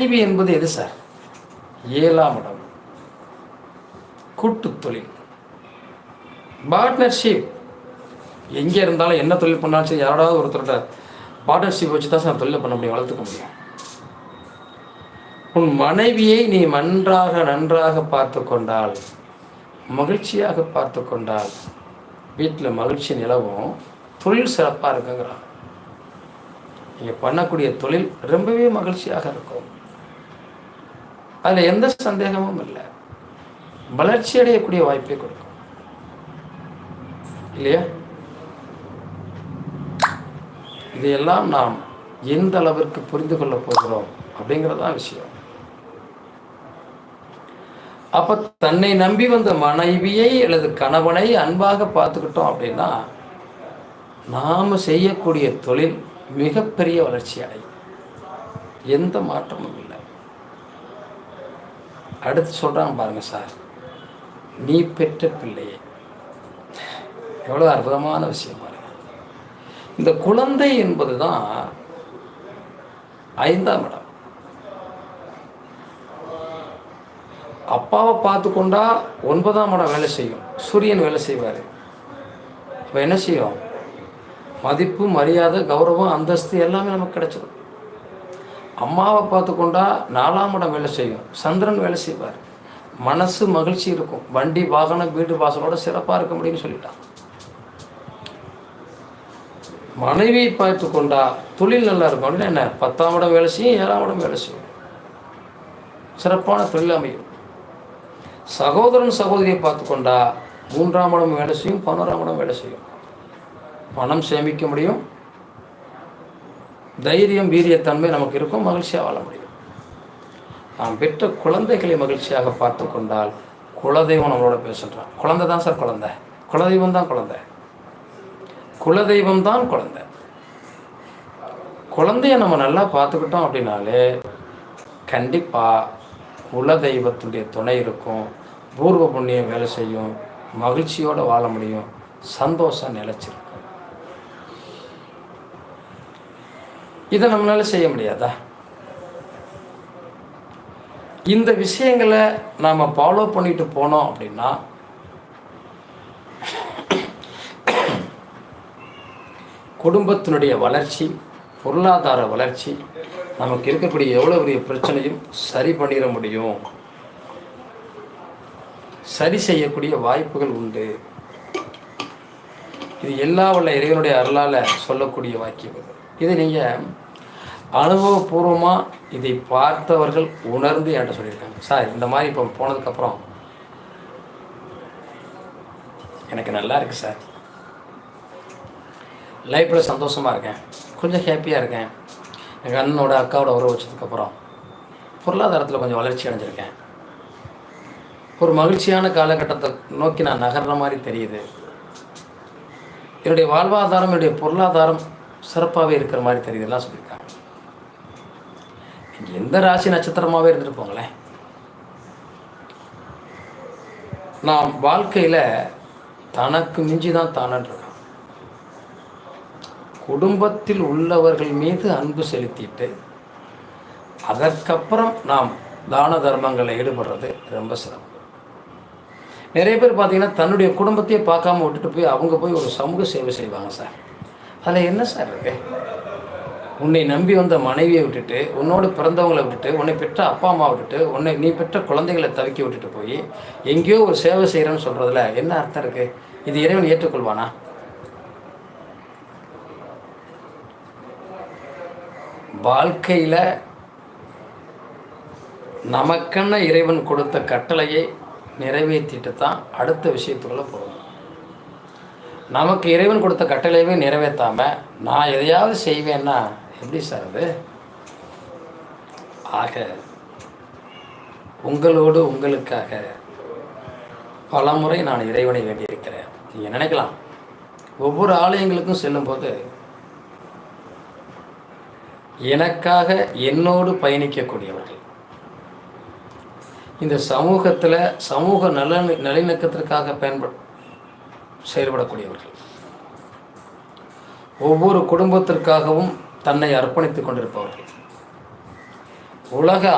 மனைவி என்பது எது சார்? 7ஆம் இடம், கூட்டு தொழில், பார்ட்னர்ஷிப். எங்கே இருந்தாலும் என்ன தொழில் பண்ணாலும் சரி, யாராவது ஒருத்தரோட பார்ட்னர்ஷிப் வச்சு தான் சார் தொழிலை பண்ண முடியும், வளர்த்துக்க முடியும். உன் மனைவியை நீ நன்றாக பார்த்து கொண்டால், மகிழ்ச்சியாக பார்த்து கொண்டால், வீட்டில் மகிழ்ச்சி நிலவும், தொழில் சிறப்பாக இருக்குங்கிறான். நீங்கள் பண்ணக்கூடிய தொழில் ரொம்பவே மகிழ்ச்சியாக இருக்கும். அதில் எந்த சந்தேகமும் இல்லை. வளர்ச்சி அடையக்கூடிய வாய்ப்பை கொடுக்கும் இல்லையா? இதையெல்லாம் நாம் எந்த அளவிற்கு புரிந்து கொள்ள போகிறோம் அப்படிங்கிறதான் விஷயம். அப்ப தன்னை நம்பி வந்த மனைவியை அல்லது கணவனை அன்பாக பார்த்துக்கிட்டோம் அப்படின்னா நாம செய்யக்கூடிய தொழில் மிகப்பெரிய வளர்ச்சி அடையும், எந்த மாற்றமும் இல்லை. அடுத்து சொல்றாங்க பாருங்க சார், நீ பெற்ற பிள்ளையை. எவ்வளவு அற்புதமான விஷயம் பாருங்க. இந்த குழந்தை என்பதுதான் 5ஆம் இடம். அப்பாவை பார்த்து கொண்டா 9ஆம் இடம் வேலை செய்யும், சூரியன் வேலை செய்வார். அப்போ என்ன செய்யும்? மதிப்பு, மரியாதை, கௌரவம், அந்தஸ்து எல்லாமே நமக்கு கிடைச்சிடும். அம்மாவை பார்த்து கொண்டா 4ஆம் இடம் வேலை செய்யும், சந்திரன் வேலை செய்வார். மனசு மகிழ்ச்சி இருக்கும், வண்டி வாகனம் வீடு வாசலோட சிறப்பாக இருக்க முடியும்னு சொல்லிட்டான். மனைவியை பார்த்து கொண்டா தொழில் நல்லா இருக்கும் அப்படின்னா என்ன? 10ஆம் இடம் வேலை செய்யும், 7ஆம் இடம் வேலை செய்யும், சிறப்பான தொழில் அமையும். சகோதரன் சகோதரியை பார்த்து கொண்டா 3ஆம் இடம் வேலை செய்யும், 11ஆம் இடம் வேலை செய்யும். பணம் சேமிக்க முடியும், தைரியம், வீரியத்தன்மை நமக்கு இருக்கும், மகிழ்ச்சியாக வாழ முடியும். நாம் பெற்ற குழந்தைகளை மகிழ்ச்சியாக பார்த்து கொண்டால் குலதெய்வம் நம்மளோட பேசுகிறான். குழந்தை தான் சார் குழந்தை, குலதெய்வம் தான் குழந்தை, குலதெய்வம் தான் குழந்தை. குழந்தைய நம்ம நல்லா பார்த்துக்கிட்டோம் அப்படின்னாலே கண்டிப்பாக குலதெய்வத்துடைய துணை இருக்கும், பூர்வ புண்ணியம் வேலை செய்யும், மகிழ்ச்சியோடு வாழ முடியும், சந்தோஷம் நிலைச்சிருக்கும். இதை நம்மளால செய்ய முடியாதா? இந்த விஷயங்களை நாம் ஃபாலோ பண்ணிட்டு போனோம் அப்படின்னா குடும்பத்தினுடைய வளர்ச்சி, பொருளாதார வளர்ச்சி, நமக்கு இருக்கக்கூடிய எவ்வளோ பெரிய பிரச்சனையும் சரி பண்ணிட முடியும், சரி செய்யக்கூடிய வாய்ப்புகள் உண்டு. இது எல்லா வல்ல இறைவனுடைய அருளால் சொல்லக்கூடிய வாக்கியம். இதை நீங்கள் அனுபவபூர்வமாக இதை பார்த்தவர்கள் உணர்ந்து என்கிட்ட சொல்லியிருக்காங்க. சார் இந்த மாதிரி இப்போ போனதுக்கப்புறம் எனக்கு நல்லா இருக்குது சார், லைஃப்பில் சந்தோஷமாக இருக்கேன், கொஞ்சம் ஹாப்பியாக இருக்கேன், எங்கள் அண்ணனோட அக்காவோட உறவு வச்சதுக்கப்புறம் பொருளாதாரத்தில் கொஞ்சம் வளர்ச்சி அடைஞ்சிருக்கேன், ஒரு மகிழ்ச்சியான காலகட்டத்தை நோக்கி நான் நகர்ற மாதிரி தெரியுது, என்னுடைய வாழ்வாதாரம், என்னுடைய பொருளாதாரம் சிறப்பாகவே இருக்கிற மாதிரி தெரியுது எல்லாம் சொல்லியிருக்காங்க. நீங்கள் எந்த ராசி நட்சத்திரமாகவே இருந்துட்டு போங்களேன், நாம் வாழ்க்கையில் தனக்கு மிஞ்சி தான் தானன்றோம். குடும்பத்தில் உள்ளவர்கள் மீது அன்பு செலுத்திட்டு அதற்கப்புறம் நாம் தான தர்மங்களை ஈடுபடுறது ரொம்ப சிறப்பு. நிறைய பேர் பார்த்தீங்கன்னா தன்னுடைய குடும்பத்தையே பார்க்காம விட்டுட்டு போய் அவங்க போய் ஒரு சமூக சேவை செய்வாங்க சார். அதில் என்ன சார் இருக்கு? உன்னை நம்பி வந்த மனைவியை விட்டுட்டு, உன்னோடு பிறந்தவங்களை விட்டுட்டு, உன்னை பெற்ற அப்பா அம்மா விட்டுட்டு, நீ பெற்ற குழந்தைகளை தவிக்க விட்டுட்டு போய் எங்கேயோ ஒரு சேவை செய்கிறேன்னு சொல்கிறதுல என்ன அர்த்தம் இருக்குது? இது இறைவன் ஏற்றுக்கொள்வானா? வாழ்க்கையில் நமக்கென்ன இறைவன் கொடுத்த கட்டளையை நிறைவேற்றிட்டு தான் அடுத்த விஷயத்துக்குள்ளே போகணும். நமக்கு இறைவன் கொடுத்த கட்டளையவே நிறைவேற்றாமல் நான் எதையாவது செய்வேன்னா எப்படி சார் அது? ஆக உங்களோடு உங்களுக்காக பல முறை நான் இறைவனை வேண்டியிருக்கிறேன். நீங்கள் நினைக்கலாம், ஒவ்வொரு ஆலயங்களுக்கும் செல்லும்போது எனக்காக என்னோடு பயணிக்கக்கூடியவர்கள், இந்த சமூகத்தில் சமூக நல்லிணக்கத்திற்காக செயல்படக்கூடியவர்கள், ஒவ்வொரு குடும்பத்திற்காகவும் தன்னை அர்ப்பணித்துக் கொண்டிருப்பவர்கள், உலக